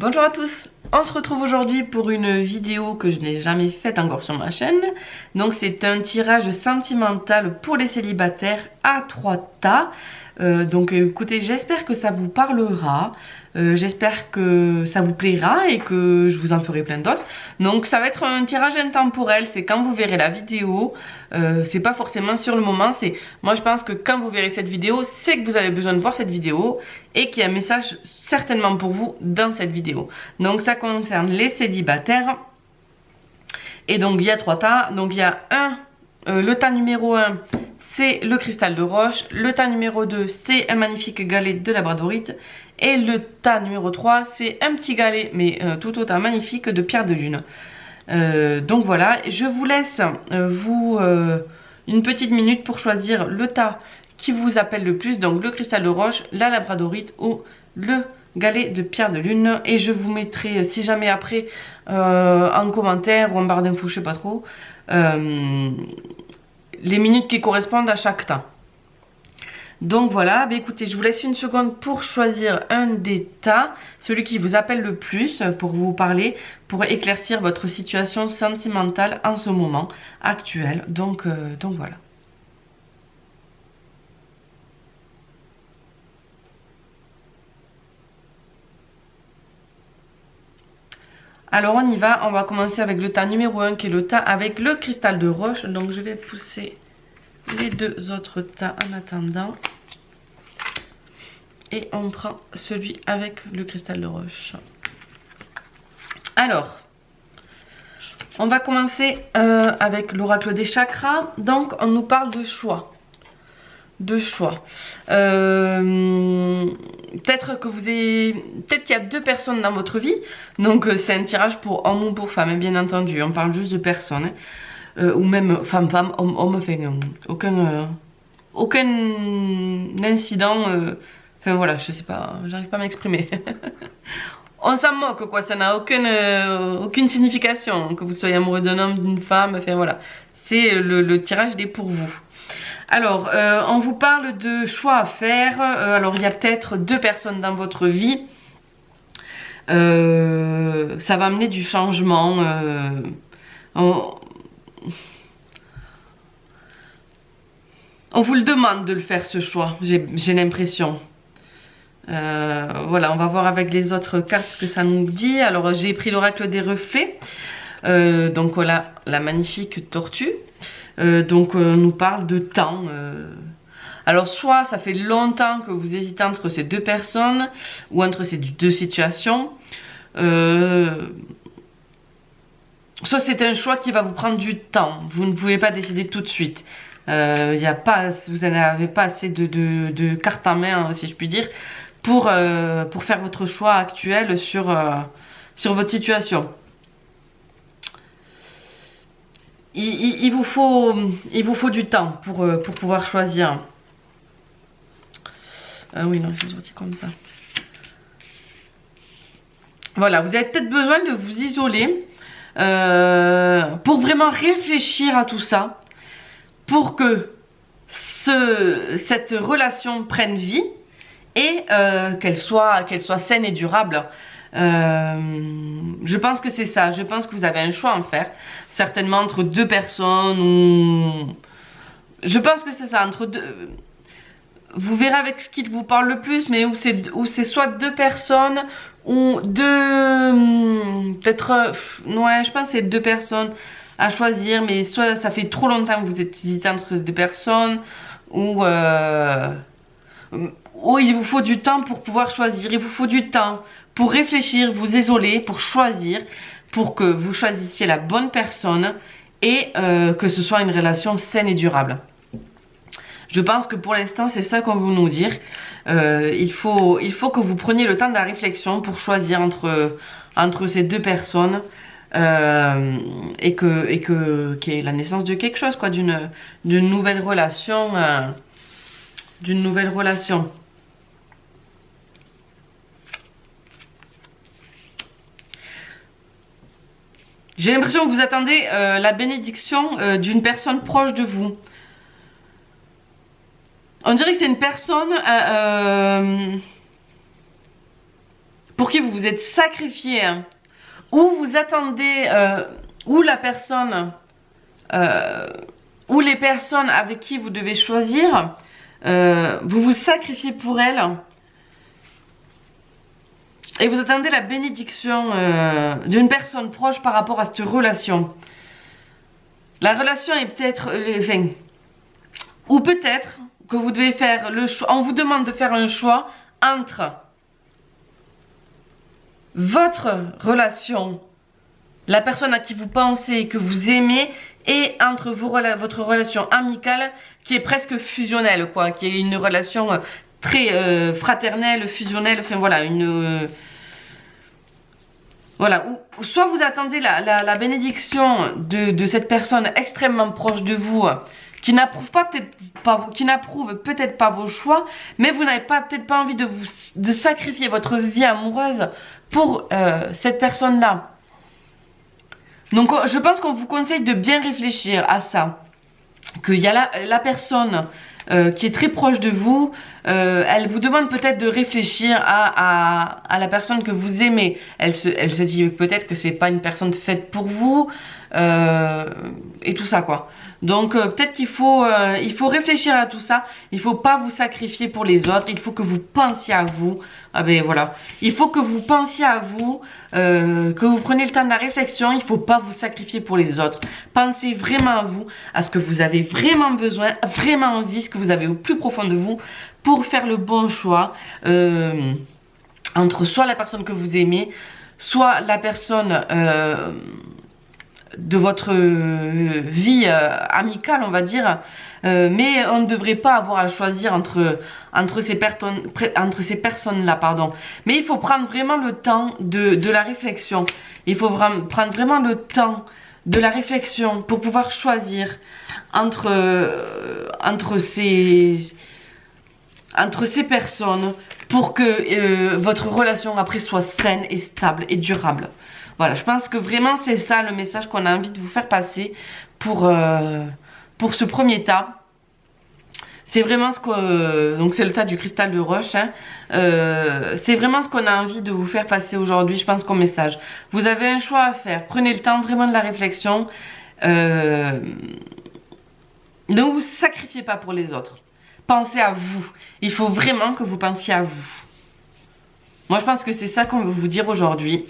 Bonjour à tous, on se retrouve aujourd'hui pour une vidéo que je n'ai jamais faite encore sur ma chaîne. Donc c'est un tirage sentimental pour les célibataires à 3 tas. Donc écoutez, j'espère que ça vous parlera, j'espère que ça vous plaira et que je vous en ferai plein d'autres. Donc ça va être un tirage intemporel, c'est quand vous verrez la vidéo, c'est pas forcément sur le moment, c'est moi je pense que quand vous verrez cette vidéo, c'est que vous avez besoin de voir cette vidéo et qu'il y a un message certainement pour vous dans cette vidéo. Donc ça concerne les célibataires et donc il y a 3 tas, donc il y a le tas numéro 1, c'est le cristal de roche. Le tas numéro 2, c'est un magnifique galet de labradorite. Et le tas numéro 3, c'est un petit galet, mais tout autant magnifique, de pierre de lune. Donc voilà, je vous laisse une petite minute pour choisir le tas qui vous appelle le plus. Donc le cristal de roche, la labradorite ou le galet de pierre de lune. Et je vous mettrai, si jamais après, en commentaire ou en barre d'infos, je sais pas trop, les minutes qui correspondent à chaque tas. Donc voilà, bah écoutez, je vous laisse une seconde pour choisir un des tas, celui qui vous appelle le plus pour vous parler, pour éclaircir votre situation sentimentale en ce moment actuel. Donc voilà. Alors on y va, on va commencer avec le tas numéro 1 qui est le tas avec le cristal de roche. Donc je vais pousser les deux autres tas en attendant. Et on prend celui avec le cristal de roche. Alors, on va commencer avec l'oracle des chakras. Donc on nous parle de choix. Peut-être qu'il y a 2 personnes dans votre vie. Donc c'est un tirage pour homme ou pour femme, bien entendu. On parle juste de personnes. Ou même femme, homme, enfin aucun incident. Enfin voilà, je sais pas, j'arrive pas à m'exprimer. On s'en moque quoi, ça n'a aucune signification. Que vous soyez amoureux d'un homme, d'une femme, enfin voilà. C'est le tirage, il est pour vous. Alors, on vous parle de choix à faire. Alors, il y a peut-être 2 personnes dans votre vie. Ça va amener du changement. On vous le demande de le faire, ce choix, j'ai l'impression. Voilà, on va voir avec les autres cartes ce que ça nous dit. Alors, j'ai pris l'oracle des reflets. Donc, voilà, la magnifique tortue. Donc on nous parle de temps. Alors soit ça fait longtemps que vous hésitez entre ces 2 personnes ou entre ces 2 situations. Soit c'est un choix qui va vous prendre du temps. Vous ne pouvez pas décider tout de suite. Vous n'avez pas assez de cartes en main, si je puis dire, pour faire votre choix actuel sur votre situation. Il vous faut du temps pour pouvoir choisir. Oui, non, c'est sorti comme ça. Voilà, vous avez peut-être besoin de vous isoler pour vraiment réfléchir à tout ça, pour que cette relation prenne vie et qu'elle soit saine et durable. Je pense que c'est ça. Je pense que vous avez un choix à en faire. Certainement entre 2 personnes ou... Je pense que c'est ça. Entre 2... Vous verrez avec ce qui vous parle le plus, mais où c'est soit 2 personnes ou 2... Peut-être... Ouais, je pense que c'est 2 personnes à choisir, mais soit ça fait trop longtemps que vous êtes hésité entre 2 personnes ou... Oh, il vous faut du temps pour pouvoir choisir. Il vous faut du temps pour réfléchir, vous isoler, pour choisir, pour que vous choisissiez la bonne personne et que ce soit une relation saine et durable. Je pense que pour l'instant, c'est ça qu'on veut nous dire. Il faut que vous preniez le temps de la réflexion pour choisir entre ces 2 personnes et qu'il y ait la naissance de quelque chose, quoi, d'une nouvelle relation. D'une nouvelle relation. J'ai l'impression que vous attendez la bénédiction d'une personne proche de vous. On dirait que c'est une personne pour qui vous vous êtes sacrifié, hein, ou vous attendez, ou la personne, ou les personnes avec qui vous devez choisir, vous vous sacrifiez pour elles, et vous attendez la bénédiction d'une personne proche par rapport à cette relation. La relation est peut-être, enfin, ou peut-être que vous devez faire le choix, on vous demande de faire un choix entre votre relation, la personne à qui vous pensez, que vous aimez, et entre votre relation amicale qui est presque fusionnelle, quoi, qui est une relation très fraternelle, fusionnelle, enfin voilà, voilà, ou soit vous attendez la bénédiction de cette personne extrêmement proche de vous, qui n'approuve peut-être pas vos choix, mais vous n'avez peut-être pas envie de sacrifier votre vie amoureuse pour cette personne-là. Donc je pense qu'on vous conseille de bien réfléchir à ça. Qu'il y a la personne qui est très proche de vous, elle vous demande peut-être de réfléchir à la personne que vous aimez. Elle se dit peut-être que c'est pas une personne faite pour vous, et tout ça, quoi. Donc peut-être qu'il faut réfléchir à tout ça. Il faut pas vous sacrifier pour les autres. Il faut que vous pensiez à vous. Ah ben voilà. Il faut que vous pensiez à vous, que vous preniez le temps de la réflexion. Il faut pas vous sacrifier pour les autres. Pensez vraiment à vous, à ce que vous avez vraiment besoin, vraiment envie, ce que vous avez au plus profond de vous, pour faire le bon choix entre soit la personne que vous aimez, soit la personne de votre vie amicale, on va dire, mais on ne devrait pas avoir à choisir entre ces personnes-là, pardon. Mais il faut prendre vraiment le temps de la réflexion. Il faut prendre vraiment le temps de la réflexion pour pouvoir choisir entre ces personnes, pour que votre relation après soit saine et stable et durable. Voilà, je pense que vraiment c'est ça le message qu'on a envie de vous faire passer pour ce premier tas. C'est vraiment ce que... donc c'est le tas du cristal de roche, hein. C'est vraiment ce qu'on a envie de vous faire passer aujourd'hui, je pense, comme message. Vous avez un choix à faire, prenez le temps vraiment de la réflexion. Ne vous sacrifiez pas pour les autres. Pensez à vous. Il faut vraiment que vous pensiez à vous. Moi je pense que c'est ça qu'on veut vous dire aujourd'hui.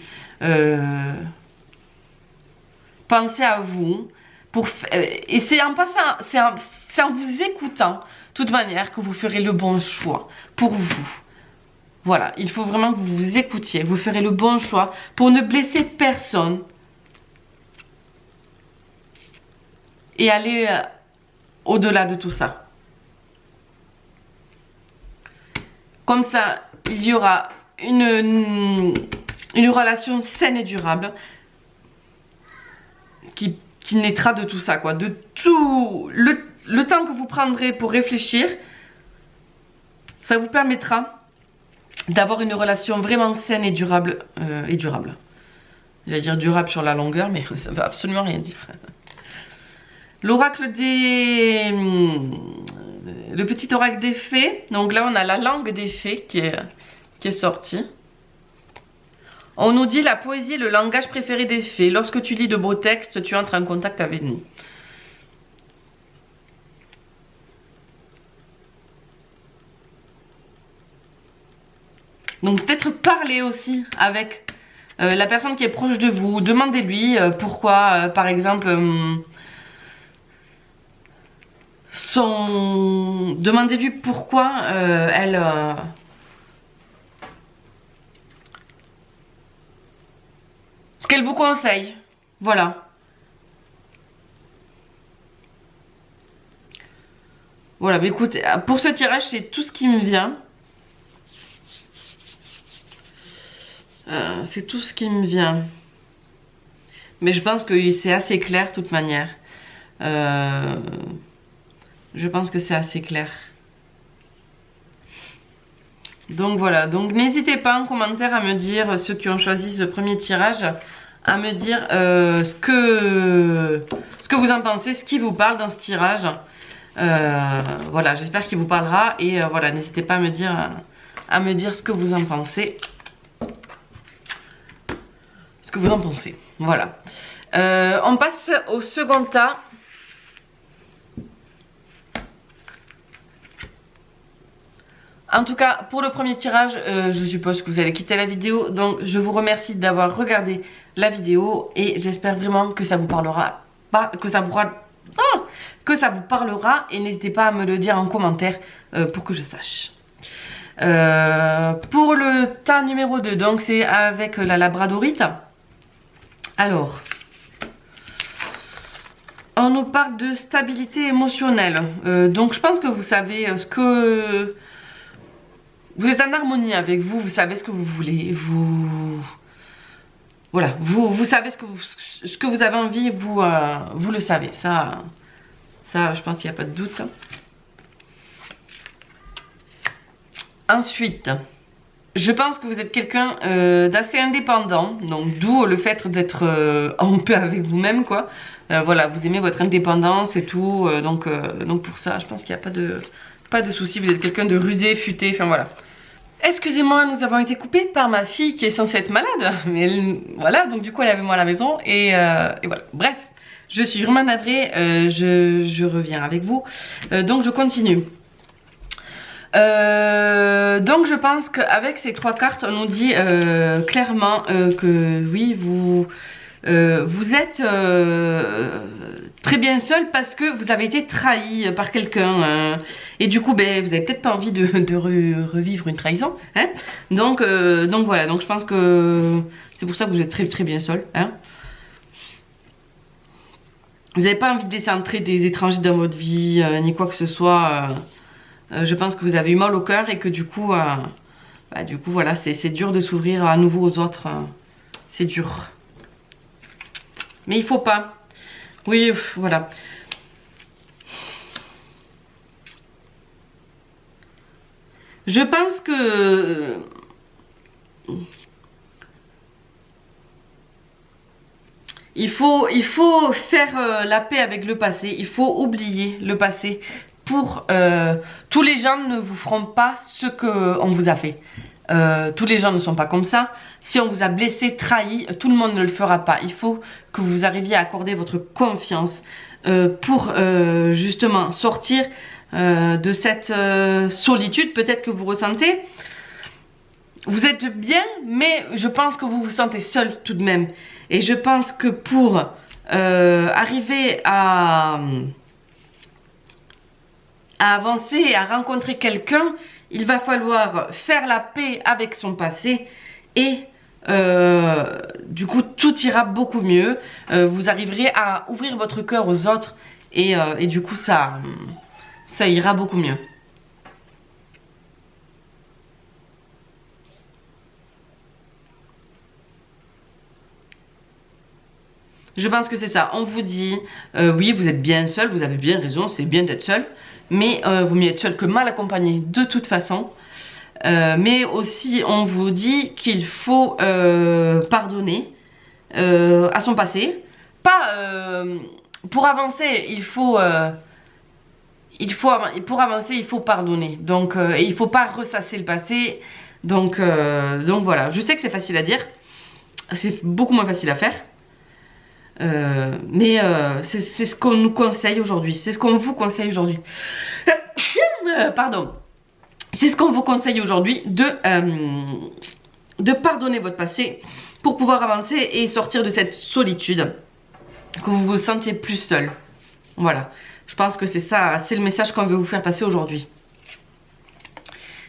Pensez à vous et c'est en passant, c'est en vous écoutant de toute manière que vous ferez le bon choix pour vous. Voilà, il faut vraiment que vous vous écoutiez, vous ferez le bon choix pour ne blesser personne et aller au-delà de tout ça. Comme ça, il y aura une relation saine et durable qui naîtra de tout ça, quoi. De tout le temps que vous prendrez pour réfléchir, ça vous permettra d'avoir une relation vraiment saine et durable. J'allais dire durable sur la longueur, mais ça ne veut absolument rien dire. L'oracle le petit oracle des fées. Donc là, on a la langue des fées qui est sortie. On nous dit la poésie est le langage préféré des fées. Lorsque tu lis de beaux textes, tu entres en contact avec nous. Donc peut-être parler aussi avec la personne qui est proche de vous. Demandez-lui pourquoi, par exemple, demandez-lui pourquoi elle... ce qu'elle vous conseille. Voilà. Voilà, mais écoutez, pour ce tirage, c'est tout ce qui me vient. C'est tout ce qui me vient. Mais je pense que c'est assez clair de toute manière. Je pense que c'est assez clair. Donc voilà, donc n'hésitez pas en commentaire à me dire, ceux qui ont choisi ce premier tirage, à me dire ce que vous en pensez, ce qui vous parle dans ce tirage. Voilà, j'espère qu'il vous parlera et voilà, n'hésitez pas à me dire ce que vous en pensez. ce que vous en pensez. Voilà. On passe au second tas. En tout cas, pour le premier tirage, je suppose que vous allez quitter la vidéo. Donc, je vous remercie d'avoir regardé la vidéo et j'espère vraiment que ça vous parlera. Que ça vous parlera et n'hésitez pas à me le dire en commentaire pour que je sache. Pour le tas numéro 2, donc c'est avec la labradorite. Alors, on nous parle de stabilité émotionnelle. Donc, je pense que vous savez ce que... Vous êtes en harmonie avec vous, vous savez ce que vous voulez, voilà, vous savez ce que vous avez envie, vous le savez, ça je pense qu'il n'y a pas de doute. Ensuite, je pense que vous êtes quelqu'un d'assez indépendant, donc d'où le fait d'être en paix avec vous-même, quoi. Voilà, vous aimez votre indépendance et tout, donc pour ça, je pense qu'il n'y a pas de souci, vous êtes quelqu'un de rusé, futé, enfin voilà. Excusez-moi, nous avons été coupés par ma fille qui est censée être malade, mais voilà, donc du coup elle est avec moi à la maison et voilà. Bref, je suis vraiment navrée, je reviens avec vous, donc je continue. Donc je pense qu'avec ces 3 cartes, on nous dit clairement que oui, vous êtes très bien seul parce que vous avez été trahi par quelqu'un et du coup ben, vous avez peut-être pas envie de revivre une trahison, hein. Donc voilà, donc je pense que c'est pour ça que vous êtes très très bien seul, hein. Vous n'avez pas envie de laisser entrer des étrangers dans votre vie ni quoi que ce soit. Je pense que vous avez eu mal au cœur et que du coup voilà, c'est dur de s'ouvrir à nouveau aux autres, c'est dur. Mais il faut pas. Oui, voilà. Je pense que... Il faut faire la paix avec le passé. Il faut oublier le passé. Tous les gens ne vous feront pas ce qu'on vous a fait. Tous les gens ne sont pas comme ça. Si on vous a blessé, trahi, tout le monde ne le fera pas. Il faut que vous arriviez à accorder votre confiance pour justement sortir de cette solitude peut-être que vous ressentez. Vous êtes bien, mais je pense que vous vous sentez seul tout de même. Et je pense que pour arriver à avancer et à rencontrer quelqu'un, il va falloir faire la paix avec son passé et du coup tout ira beaucoup mieux. Vous arriverez à ouvrir votre cœur aux autres et du coup ça ira beaucoup mieux. Je pense que c'est ça. On vous dit, oui, vous êtes bien seul, vous avez bien raison, c'est bien d'être seul, mais vaut mieux être seul que mal accompagné de toute façon. Mais aussi, on vous dit qu'il faut pardonner à son passé. Pas pour avancer, pour avancer, il faut pardonner. Donc, et il faut pas ressasser le passé. Donc voilà. Je sais que c'est facile à dire, c'est beaucoup moins facile à faire. Mais c'est ce qu'on nous conseille aujourd'hui, c'est ce qu'on vous conseille aujourd'hui. Pardon. C'est ce qu'on vous conseille aujourd'hui de pardonner votre passé pour pouvoir avancer et sortir de cette solitude, que vous vous sentiez plus seul. Voilà, je pense que c'est ça, c'est le message qu'on veut vous faire passer aujourd'hui.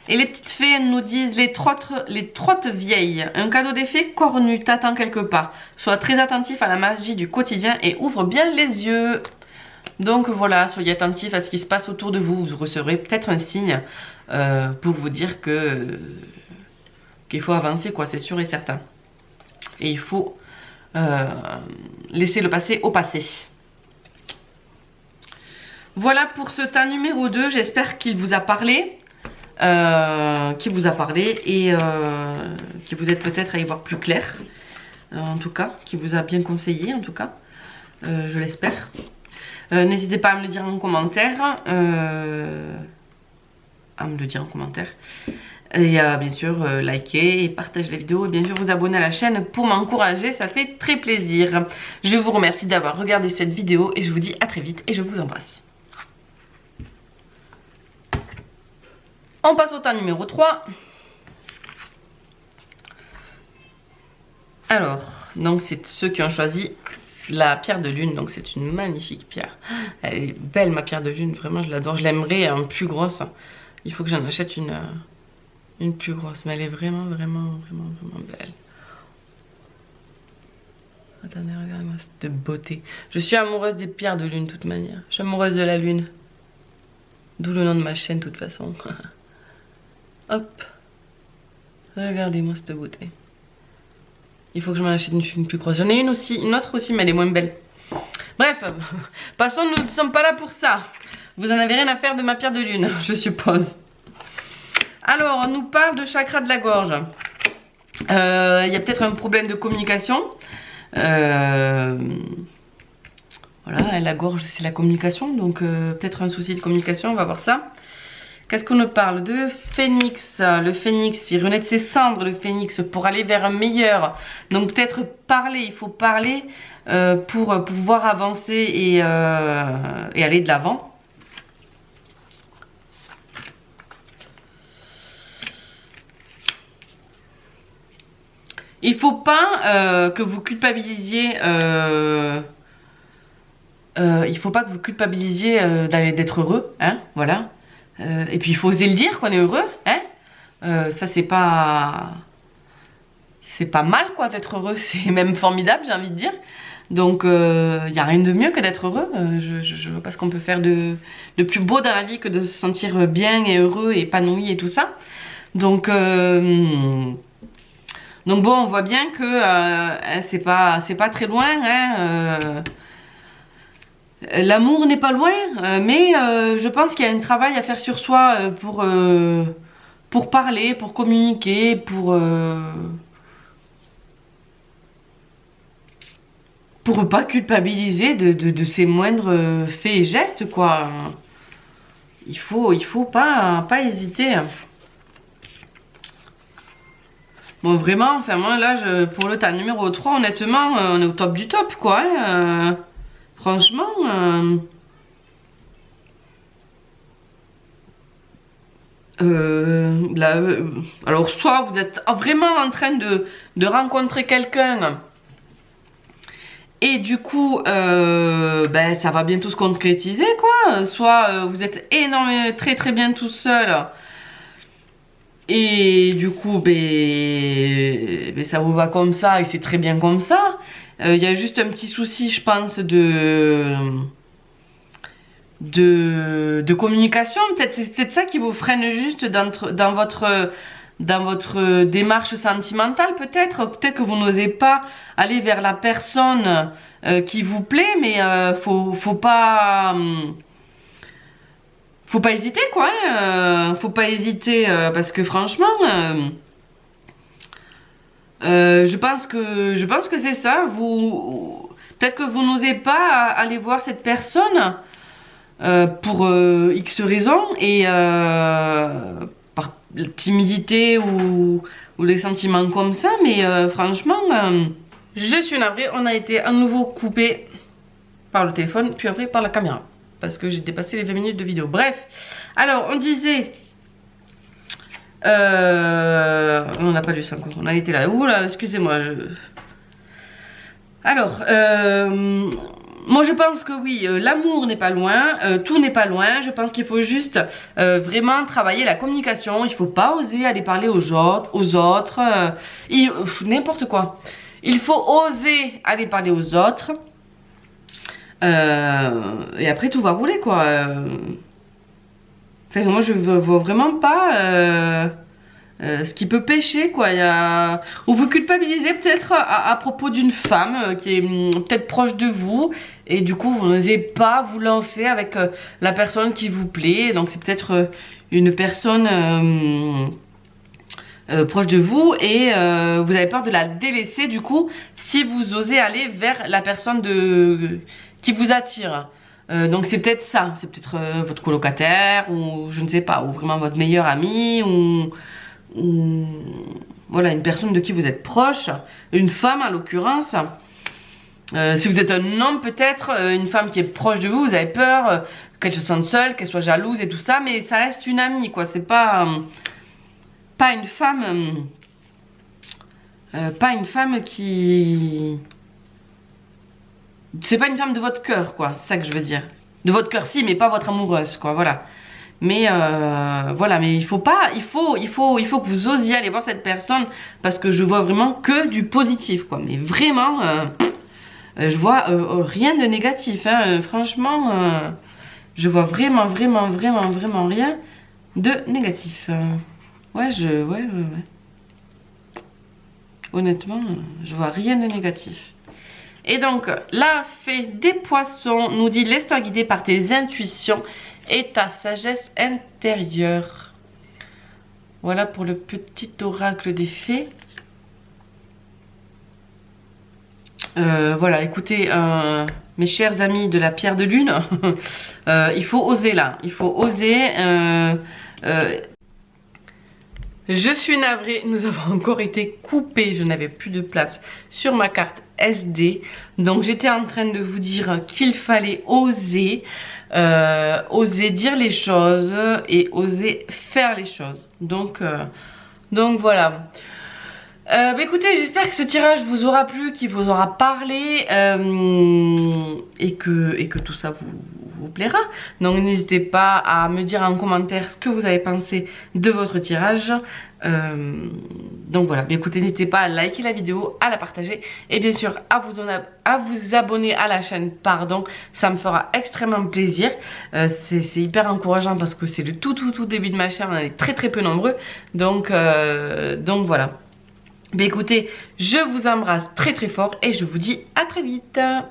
Et les petites fées, elles nous disent les trottes vieilles. Un cadeau des fées cornu t'attend quelque part. Sois très attentif à la magie du quotidien et ouvre bien les yeux. Donc voilà, soyez attentif à ce qui se passe autour de vous. Vous recevrez peut-être un signe pour vous dire qu'il faut avancer, quoi, c'est sûr et certain. Et il faut laisser le passé au passé. Voilà pour ce tas numéro 2. J'espère qu'il vous a parlé. Qui vous a parlé et qui vous aide peut-être à y voir plus clair, en tout cas, qui vous a bien conseillé, en tout cas, je l'espère. N'hésitez pas à me le dire en commentaire, Et bien sûr, likez et partagez la vidéo et bien sûr vous abonner à la chaîne pour m'encourager, ça fait très plaisir. Je vous remercie d'avoir regardé cette vidéo et je vous dis à très vite et je vous embrasse. On passe au tas numéro 3. Alors, donc c'est ceux qui ont choisi la pierre de lune, donc c'est une magnifique pierre. Elle est belle ma pierre de lune, vraiment je l'adore, je l'aimerais en plus grosse. Il faut que j'en achète une plus grosse, mais elle est vraiment belle. Attendez, regardez-moi cette beauté. Je suis amoureuse des pierres de lune de toute manière. Je suis amoureuse de la lune. D'où le nom de ma chaîne de toute façon. Hop. Regardez-moi cette beauté. Il faut que je m'en achète une plus grosse. J'en ai une aussi, une autre aussi, mais elle est moins belle. Bref, passons, nous ne sommes pas là pour ça. Vous en avez rien à faire de ma pierre de lune, je suppose. Alors, on nous parle de chakra de la gorge. Il y a peut-être un problème de communication. Voilà, la gorge, c'est la communication. Donc, peut-être un souci de communication, on va voir ça. Qu'est-ce qu'on nous parle de phénix? Le phénix, il renaît de ses cendres, le phénix, pour aller vers un meilleur. Donc peut-être parler, il faut parler pour pouvoir avancer et aller de l'avant. Il faut pas que vous culpabilisiez. Il faut pas que vous culpabilisiez d'être heureux, hein, voilà. Et puis il faut oser le dire qu'on est heureux, hein. Ça c'est pas mal quoi d'être heureux, c'est même formidable j'ai envie de dire. Donc il n'y a rien de mieux que d'être heureux. Je vois pas ce qu'on peut faire de plus beau dans la vie que de se sentir bien et heureux et épanoui et tout ça. Donc bon, on voit bien que c'est pas très loin, hein. L'amour n'est pas loin, mais je pense qu'il y a un travail à faire sur soi pour parler, pour communiquer, pour pas culpabiliser de ses moindres faits et gestes, quoi. Il faut pas hésiter. Bon, vraiment, enfin moi là, pour le tas numéro 3, honnêtement, on est au top du top, quoi, hein. Franchement, alors soit vous êtes vraiment en train de rencontrer quelqu'un et du coup, ben, ça va bientôt se concrétiser, quoi. Soit vous êtes très bien tout seul et du coup, ben, ça vous va comme ça et c'est très bien comme ça. Il y a juste un petit souci, je pense, de communication. Peut-être c'est peut-être ça qui vous freine juste dans votre démarche sentimentale, peut-être. Peut-être que vous n'osez pas aller vers la personne qui vous plaît, mais faut pas hésiter, quoi. Faut pas hésiter parce que franchement. Je pense que c'est ça. Peut-être que vous n'osez pas aller voir cette personne pour X raisons et par timidité ou des sentiments comme ça. Mais franchement, je suis navrée. On a été à nouveau coupé par le téléphone, puis après par la caméra, parce que j'ai dépassé les 20 minutes de vidéo. Bref, alors on disait. On n'a pas lu ça encore, on a été là. Oula, excusez-moi. Alors, moi je pense que oui, l'amour n'est pas loin, tout n'est pas loin. Je pense qu'il faut juste vraiment travailler la communication. Il faut pas oser aller parler aux autres, n'importe quoi. Il faut oser aller parler aux autres. Et après tout va rouler, quoi. Enfin, moi je vois vraiment pas ce qui peut pêcher, quoi. Ou vous culpabilisez peut-être à propos d'une femme qui est peut-être proche de vous et du coup vous n'osez pas vous lancer avec la personne qui vous plaît. Donc c'est peut-être une personne proche de vous et vous avez peur de la délaisser du coup si vous osez aller vers la personne qui vous attire. Donc c'est peut-être ça, c'est peut-être votre colocataire ou je ne sais pas, ou vraiment votre meilleur ami voilà, une personne de qui vous êtes proche, une femme en l'occurrence. Si vous êtes un homme peut-être, une femme qui est proche de vous, vous avez peur qu'elle se sente seule, qu'elle soit jalouse et tout ça, mais ça reste une amie quoi, c'est pas une femme qui... C'est pas une femme de votre cœur quoi, c'est ça que je veux dire. De votre cœur si, mais pas votre amoureuse quoi, voilà. Mais voilà, mais il faut que vous osiez aller voir cette personne parce que je vois vraiment que du positif quoi, mais vraiment je vois rien de négatif hein, franchement je vois vraiment rien de négatif. Ouais. Honnêtement, je vois rien de négatif. Et donc, la fée des poissons nous dit: laisse-toi guider par tes intuitions et ta sagesse intérieure. Voilà pour le petit oracle des fées. Voilà, écoutez, mes chers amis de la pierre de lune, il faut oser là, il faut oser. Je suis navrée, nous avons encore été coupés, je n'avais plus de place sur ma carte SD. Donc j'étais en train de vous dire qu'il fallait oser, oser dire les choses et oser faire les choses. Donc voilà. Écoutez, j'espère que ce tirage vous aura plu, qu'il vous aura parlé et que tout ça vous plaira. Donc n'hésitez pas à me dire en commentaire ce que vous avez pensé de votre tirage. Donc voilà, écoutez, n'hésitez pas à liker la vidéo, à la partager et bien sûr à vous abonner à la chaîne, pardon, ça me fera extrêmement plaisir. C'est hyper encourageant parce que c'est le tout début de ma chaîne, on est très peu nombreux, donc voilà. Écoutez, je vous embrasse très fort et je vous dis à très vite.